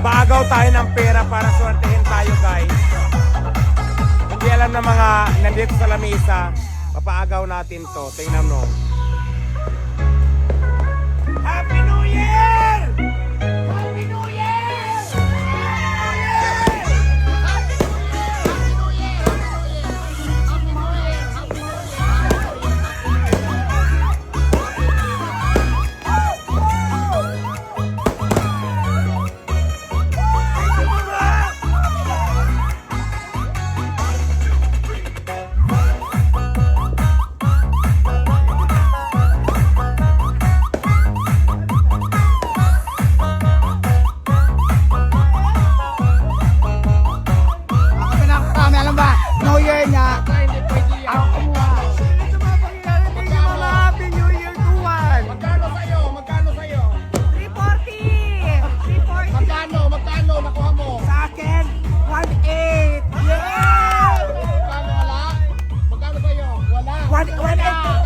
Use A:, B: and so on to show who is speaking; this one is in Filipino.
A: Maagaw tayo ng pera para swertehin tayo, guys. Hindi alam ng mga nandito sa lamesa, papaagaw natin to. Tingnan mo. Happy New Year! Happy New Year!
B: New Year niya.
C: Hindi pwede yan.
B: Ako kumuha.
A: Ito mga pangyayari, tingin mo na Happy New Year to one.
C: Magkano sa'yo? Magkano sa'yo?
B: 340. 340.
C: Magkano nakuha mo?
B: Sa akin, 1.8. Yeah!
C: Magkano wala? Magkano sa'yo? Wala.
B: 1.8.